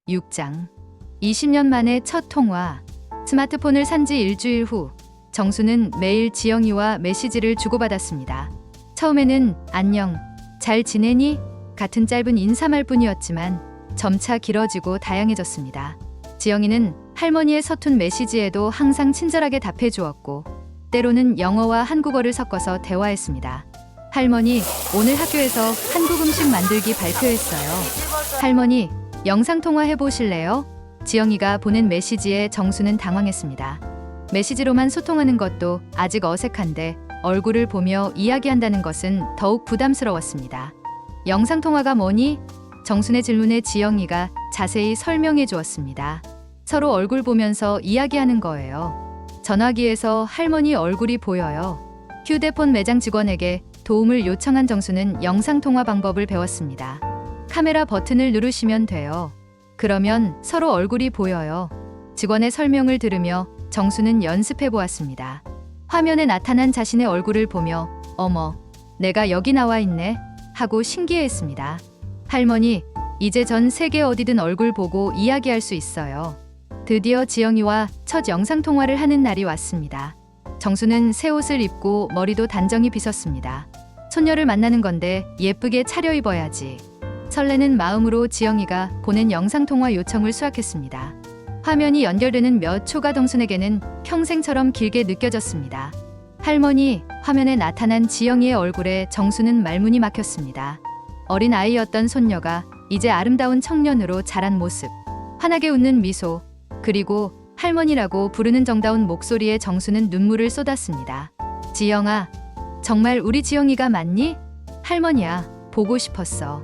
6장. 20년 만에 첫 통화. 스마트폰을 산 지 일주일 후 정수는 매일 지영이와 메시지를 주고받았습니다. 처음에는 안녕, 잘 지내니? 같은 짧은 인사말 뿐이었지만 점차 길어지고 다양해졌습니다. 지영이는 할머니의 서툰 메시지에도 항상 친절하게 답해 주었고 때로는 영어와 한국어를 섞어서 대화했습니다. 할머니, 오늘 학교에서 한국 음식 만들기 발표했어요. 할머니, 영상통화 해보실래요? 지영이가 보낸 메시지에 정수는 당황했습니다. 메시지로만 소통하는 것도 아직 어색한데 얼굴을 보며 이야기한다는 것은 더욱 부담스러웠습니다. 영상통화가 뭐니? 정순의 질문에 지영이가 자세히 설명해 주었습니다. 서로 얼굴 보면서 이야기하는 거예요. 전화기에서 할머니 얼굴이 보여요. 휴대폰 매장 직원에게 도움을 요청한 정수는 영상통화 방법을 배웠습니다. 카메라 버튼을 누르시면 돼요. 그러면 서로 얼굴이 보여요. 직원의 설명을 들으며 정수는 연습해 보았습니다. 화면에 나타난 자신의 얼굴을 보며 어머, 내가 여기 나와 있네 하고 신기해했습니다. 할머니, 이제 전 세계 어디든 얼굴 보고 이야기할 수 있어요. 드디어 지영이와 첫 영상통화를 하는 날이 왔습니다. 정수는 새 옷을 입고 머리도 단정히 빗었습니다. 손녀를 만나는 건데 예쁘게 차려입어야지. 설레는 마음으로 지영이가 보낸 영상통화 요청을 수락했습니다. 화면이 연결되는 몇 초가 정순에게는 평생처럼 길게 느껴졌습니다. 할머니, 화면에 나타난 지영이의 얼굴에 정수는 말문이 막혔습니다. 어린 아이였던 손녀가 이제 아름다운 청년으로 자란 모습, 환하게 웃는 미소, 그리고 할머니라고 부르는 정다운 목소리에 정수는 눈물을 쏟았습니다. 지영아, 정말 우리 지영이가 맞니? 할머니야, 보고 싶었어.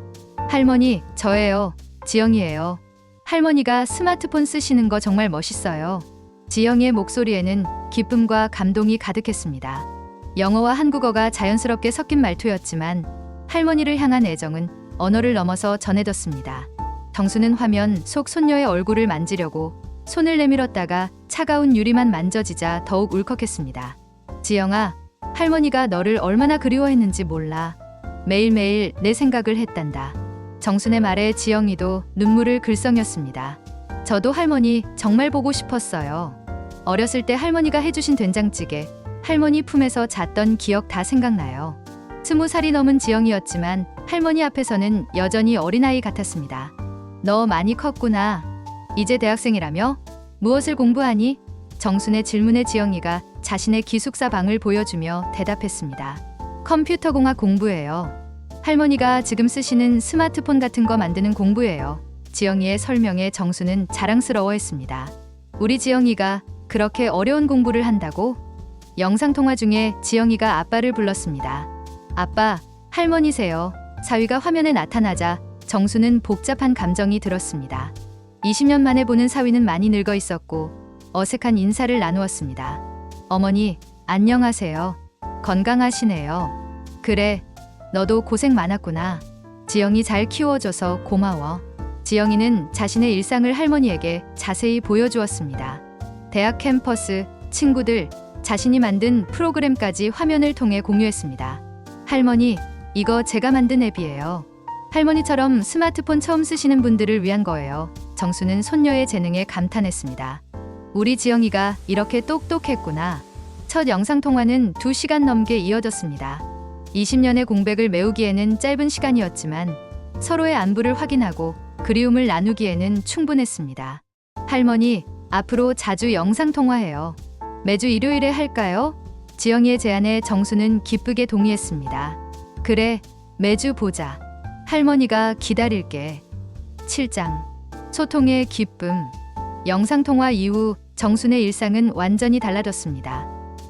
할머니, 저예요. 지영이에요. 할머니가 스마트폰 쓰시는 거 정말 멋있어요. 지영이의 목소리에는 기쁨과 감동이 가득했습니다. 영어와 한국어가 자연스럽게 섞인 말투였지만 할머니를 향한 애정은 언어를 넘어서 전해졌습니다. 정수는 화면 속 손녀의 얼굴을 만지려고 손을 내밀었다가 차가운 유리만 만져지자 더욱 울컥했습니다. 지영아, 할머니가 너를 얼마나 그리워했는지 몰라. 매일매일 내 생각을 했단다. 정순의 말에 지영이도 눈물을 글썽였습니다. 저도 할머니 정말 보고 싶었어요. 어렸을 때 할머니가 해주신 된장찌개, 할머니 품에서 잤던 기억 다 생각나요. 20살이 넘은 지영이었지만 할머니 앞에서는 여전히 어린아이 같았습니다. 너 많이 컸구나. 이제 대학생이라며? 무엇을 공부하니? 정순의 질문에 지영이가 자신의 기숙사 방을 보여주며 대답했습니다. 컴퓨터공학 공부예요. 할머니가 지금 쓰시는 스마트폰 같은 거 만드는 공부예요. 지영이의 설명에 정수는 자랑스러워했습니다. 우리 지영이가 그렇게 어려운 공부를 한다고? 영상통화 중에 지영이가 아빠를 불렀습니다. 아빠, 할머니세요. 사위가 화면에 나타나자 정수는 복잡한 감정이 들었습니다. 20년 만에 보는 사위는 많이 늙어 있었고 어색한 인사를 나누었습니다. 어머니, 안녕하세요. 건강하시네요. 그래, 너도 고생 많았구나. 지영이 잘 키워줘서 고마워. 지영이는 자신의 일상을 할머니에게 자세히 보여주었습니다. 대학 캠퍼스, 친구들, 자신이 만든 프로그램까지 화면을 통해 공유했습니다. 할머니, 이거 제가 만든 앱이에요. 할머니처럼 스마트폰 처음 쓰시는 분들을 위한 거예요. 정수는 손녀의 재능에 감탄했습니다. 우리 지영이가 이렇게 똑똑했구나. 첫 영상통화는 2시간 넘게 이어졌습니다. 20년의 공백을 메우기에는 짧은 시간이었지만 서로의 안부를 확인하고 그리움을 나누기에는 충분했습니다. 할머니, 앞으로 자주 영상통화해요. 매주 일요일에 할까요? 지영이의 제안에 정수는 기쁘게 동의했습니다. 그래, 매주 보자. 할머니가 기다릴게. 7장. 소통의 기쁨. 영상통화 이후 정순의 일상은 완전히 달라졌습니다.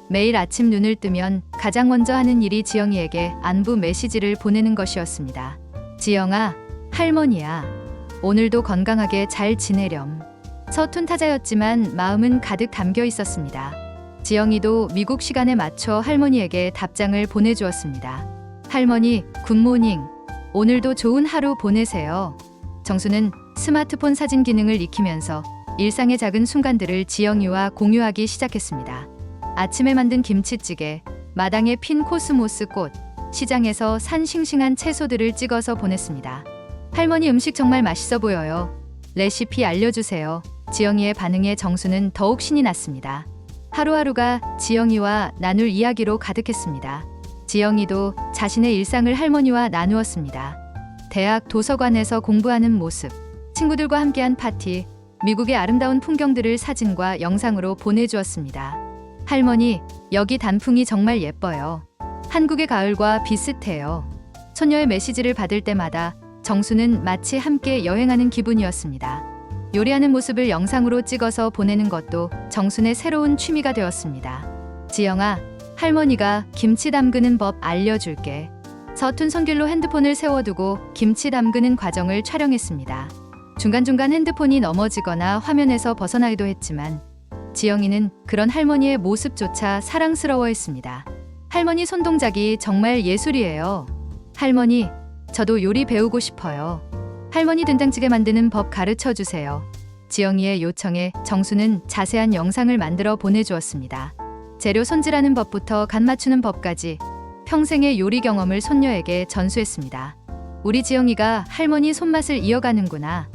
매일 아침 눈을 뜨면 가장 먼저 하는 일이 지영이에게 안부 메시지를 보내는 것이었습니다. 지영아, 할머니야. 오늘도 건강하게 잘 지내렴. 서툰 타자였지만 마음은 가득 담겨 있었습니다. 지영이도 미국 시간에 맞춰 할머니에게 답장을 보내주었습니다. 할머니, 굿모닝. 오늘도 좋은 하루 보내세요. 정수는 스마트폰 사진 기능을 익히면서 일상의 작은 순간들을 지영이와 공유하기 시작했습니다. 아침에 만든 김치찌개, 마당에 핀 코스모스 꽃, 시장에서 산 싱싱한 채소들을 찍어서 보냈습니다. 할머니 음식 정말 맛있어 보여요. 레시피 알려주세요. 지영이의 반응에 정수는 더욱 신이 났습니다. 하루하루가 지영이와 나눌 이야기로 가득했습니다. 지영이도 자신의 일상을 할머니와 나누었습니다. 대학 도서관에서 공부하는 모습, 친구들과 함께한 파티, 미국의 아름다운 풍경들을 사진과 영상으로 보내주었습니다. 할머니, 여기 단풍이 정말 예뻐요. 한국의 가을과 비슷해요. 소녀의 메시지를 받을 때마다 정수는 마치 함께 여행하는 기분이었습니다. 요리하는 모습을 영상으로 찍어서 보내는 것도 정순의 새로운 취미가 되었습니다. 지영아, 할머니가 김치 담그는 법 알려줄게. 서툰 손길로 핸드폰을 세워두고 김치 담그는 과정을 촬영했습니다. 중간중간 핸드폰이 넘어지거나 화면에서 벗어나기도 했지만 지영이는 그런 할머니의 모습조차 사랑스러워했습니다. 할머니 손동작이 정말 예술이에요. 할머니, 저도 요리 배우고 싶어요. 할머니 된장찌개 만드는 법 가르쳐 주세요. 지영이의 요청에 정수는 자세한 영상을 만들어 보내주었습니다. 재료 손질하는 법부터 간 맞추는 법까지 평생의 요리 경험을 손녀에게 전수했습니다. 우리 지영이가 할머니 손맛을 이어가는구나.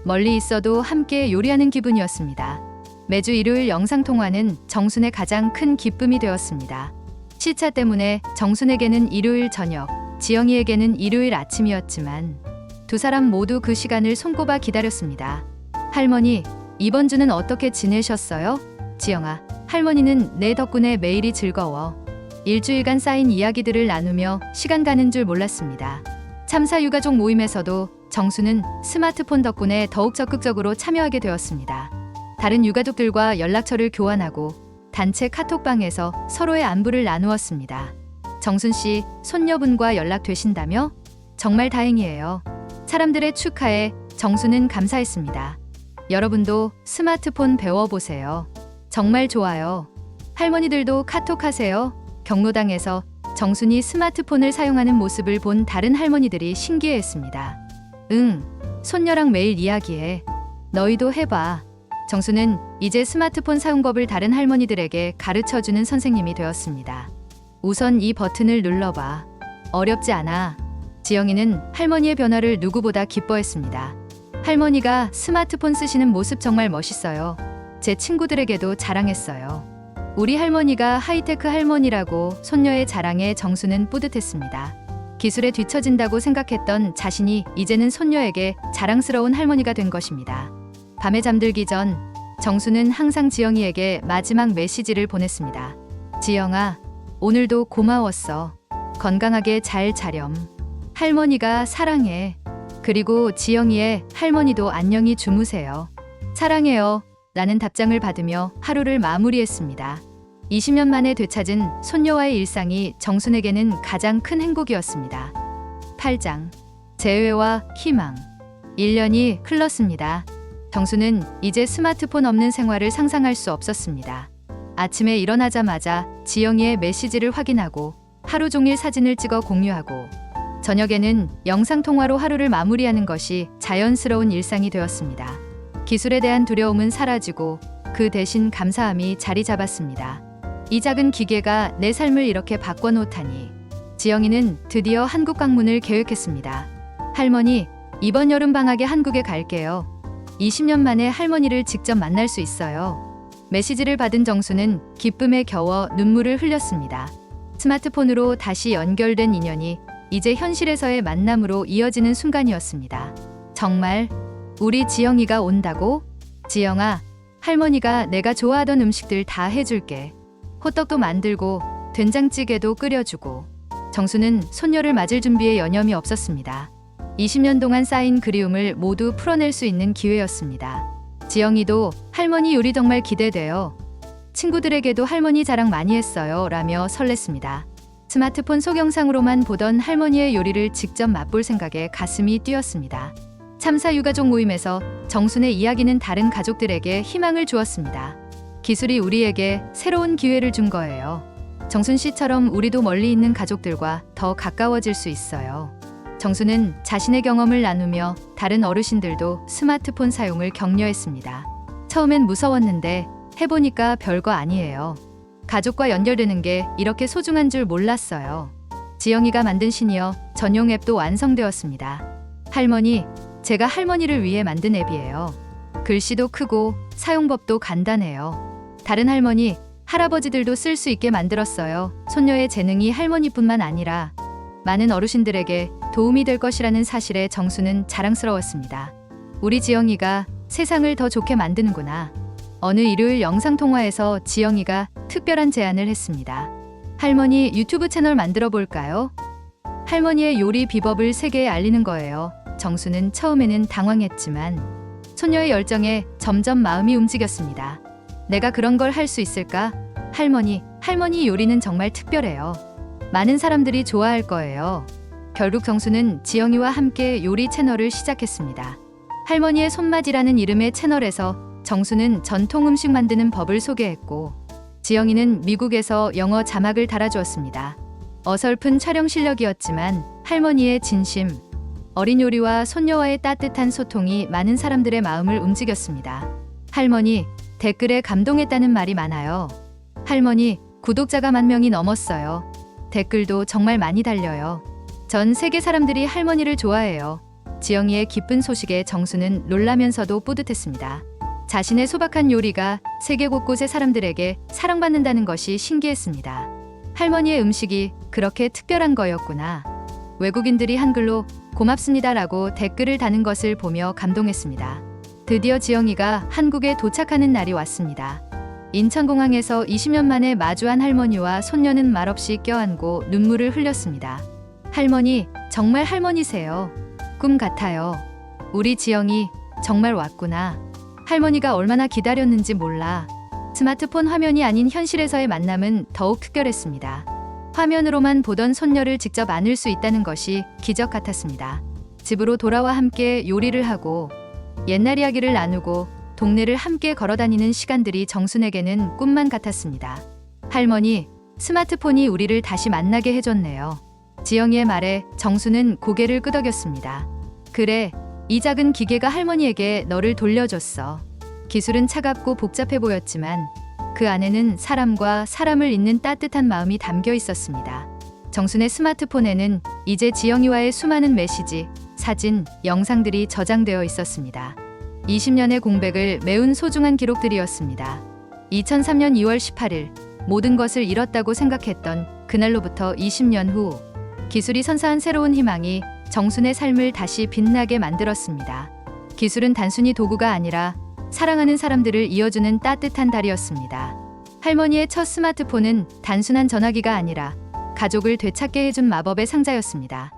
멀리 있어도 함께 요리하는 기분이었습니다. 매주 일요일 영상통화는 정순의 가장 큰 기쁨이 되었습니다. 시차 때문에 정순에게는 일요일 저녁, 지영이에게는 일요일 아침이었지만 두 사람 모두 그 시간을 손꼽아 기다렸습니다. 할머니, 이번 주는 어떻게 지내셨어요? 지영아, 할머니는 내 덕분에 매일이 즐거워. 일주일간 쌓인 이야기들을 나누며 시간 가는 줄 몰랐습니다. 참사 유가족 모임에서도 정수는 스마트폰 덕분에 더욱 적극적으로 참여하게 되었습니다. 다른 유가족들과 연락처를 교환하고 단체 카톡방에서 서로의 안부를 나누었습니다. 정순 씨, 손녀분과 연락되신다며? 정말 다행이에요. 사람들의 축하에 정수는 감사했습니다. 여러분도 스마트폰 배워보세요. 정말 좋아요. 할머니들도 카톡하세요. 경로당에서 정순이 스마트폰을 사용하는 모습을 본 다른 할머니들이 신기해했습니다. 응, 손녀랑 매일 이야기해. 너희도 해봐. 정수는 이제 스마트폰 사용법을 다른 할머니들에게 가르쳐주는 선생님이 되었습니다. 우선 이 버튼을 눌러봐. 어렵지 않아. 지영이는 할머니의 변화를 누구보다 기뻐했습니다. 할머니가 스마트폰 쓰시는 모습 정말 멋있어요. 제 친구들에게도 자랑했어요. 우리 할머니가 하이테크 할머니라고 손녀의 자랑에 정수는 뿌듯했습니다. 기술에 뒤처진다고 생각했던 자신이 이제는 손녀에게 자랑스러운 할머니가 된 것입니다. 밤에 잠들기 전 정수는 항상 지영이에게 마지막 메시지를 보냈습니다. 지영아, 오늘도 고마웠어. 건강하게 잘 자렴. 할머니가 사랑해. 그리고 지영이의 할머니도 안녕히 주무세요. 사랑해요. 라는 답장을 받으며 하루를 마무리했습니다. 20년 만에 되찾은 손녀와의 일상이 정순에게는 가장 큰 행복이었습니다. 8장 재회와 희망. 1년이 흘렀습니다. 정수는 이제 스마트폰 없는 생활을 상상할 수 없었습니다. 아침에 일어나자마자 지영이의 메시지를 확인하고 하루 종일 사진을 찍어 공유하고 저녁에는 영상통화로 하루를 마무리하는 것이 자연스러운 일상이 되었습니다. 기술에 대한 두려움은 사라지고 그 대신 감사함이 자리 잡았습니다. 이 작은 기계가 내 삶을 이렇게 바꿔놓다니. 지영이는 드디어 한국 방문을 계획했습니다. 할머니, 이번 여름 방학에 한국에 갈게요. 20년 만에 할머니를 직접 만날 수 있어요. 메시지를 받은 정수는 기쁨에 겨워 눈물을 흘렸습니다. 스마트폰으로 다시 연결된 인연이 이제 현실에서의 만남으로 이어지는 순간이었습니다. 정말 우리 지영이가 온다고? 지영아, 할머니가 내가 좋아하던 음식들 다 해줄게. 호떡도 만들고 된장찌개도 끓여주고. 정수는 손녀를 맞을 준비에 여념이 없었습니다. 20년 동안 쌓인 그리움을 모두 풀어낼 수 있는 기회였습니다. 지영이도 할머니 요리 정말 기대돼요. 친구들에게도 할머니 자랑 많이 했어요. 라며 설렜습니다. 스마트폰 속영상으로만 보던 할머니의 요리를 직접 맛볼 생각에 가슴이 뛰었습니다. 참사 유가족 모임에서 정순의 이야기는 다른 가족들에게 희망을 주었습니다. 기술이 우리에게 새로운 기회를 준 거예요. 정순 씨처럼 우리도 멀리 있는 가족들과 더 가까워질 수 있어요. 정수는 자신의 경험을 나누며 다른 어르신들도 스마트폰 사용을 격려했습니다. 처음엔 무서웠는데 해보니까 별거 아니에요. 가족과 연결되는 게 이렇게 소중한 줄 몰랐어요. 지영이가 만든 시니어 전용 앱도 완성되었습니다. 할머니, 제가 할머니를 위해 만든 앱이에요. 글씨도 크고 사용법도 간단해요. 다른 할머니, 할아버지들도 쓸 수 있게 만들었어요. 손녀의 재능이 할머니뿐만 아니라 많은 어르신들에게 도움이 될 것이라는 사실에 정수는 자랑스러웠습니다. 우리 지영이가 세상을 더 좋게 만드는구나. 어느 일요일 영상통화에서 지영이가 특별한 제안을 했습니다. 할머니 유튜브 채널 만들어 볼까요? 할머니의 요리 비법을 세계에 알리는 거예요. 정수는 처음에는 당황했지만 소녀의 열정에 점점 마음이 움직였습니다. 내가 그런 걸 할 수 있을까? 할머니 요리는 정말 특별해요. 많은 사람들이 좋아할 거예요. 결국 정수는 지영이와 함께 요리 채널을 시작했습니다. 할머니의 손맛이라는 이름의 채널에서 정수는 전통 음식 만드는 법을 소개했고 지영이는 미국에서 영어 자막을 달아주었습니다. 어설픈 촬영 실력이었지만 할머니의 진심, 어린 요리와 손녀와의 따뜻한 소통이 많은 사람들의 마음을 움직였습니다. 할머니, 댓글에 감동했다는 말이 많아요. 할머니, 구독자가 10,000명이 넘었어요. 댓글도 정말 많이 달려요. 전 세계 사람들이 할머니를 좋아해요. 지영이의 기쁜 소식에 정수는 놀라면서도 뿌듯했습니다. 자신의 소박한 요리가 세계 곳곳의 사람들에게 사랑받는다는 것이 신기했습니다. 할머니의 음식이 그렇게 특별한 거였구나. 외국인들이 한글로 고맙습니다라고 댓글을 다는 것을 보며 감동했습니다. 드디어 지영이가 한국에 도착하는 날이 왔습니다. 인천공항에서 20년 만에 마주한 할머니와 손녀는 말없이 껴안고 눈물을 흘렸습니다. 할머니, 정말 할머니세요. 꿈 같아요. 우리 지영이 정말 왔구나. 할머니가 얼마나 기다렸는지 몰라. 스마트폰 화면이 아닌 현실에서의 만남은 더욱 특별했습니다. 화면으로만 보던 손녀를 직접 안을 수 있다는 것이 기적 같았습니다. 집으로 돌아와 함께 요리를 하고 옛날 이야기를 나누고 동네를 함께 걸어다니는 시간들이 정순에게는 꿈만 같았습니다. 할머니, 스마트폰이 우리를 다시 만나게 해줬네요. 지영이의 말에 정수는 고개를 끄덕였습니다. 그래, 이 작은 기계가 할머니에게 너를 돌려줬어. 기술은 차갑고 복잡해 보였지만 그 안에는 사람과 사람을 잇는 따뜻한 마음이 담겨 있었습니다. 정순의 스마트폰에는 이제 지영이와의 수많은 메시지, 사진, 영상들이 저장되어 있었습니다. 20년의 공백을 메운 소중한 기록들이었습니다. 2003년 2월 18일, 모든 것을 잃었다고 생각했던 그날로부터 20년 후, 기술이 선사한 새로운 희망이 정순의 삶을 다시 빛나게 만들었습니다. 기술은 단순히 도구가 아니라 사랑하는 사람들을 이어주는 따뜻한 달이었습니다. 할머니의 첫 스마트폰은 단순한 전화기가 아니라 가족을 되찾게 해준 마법의 상자였습니다.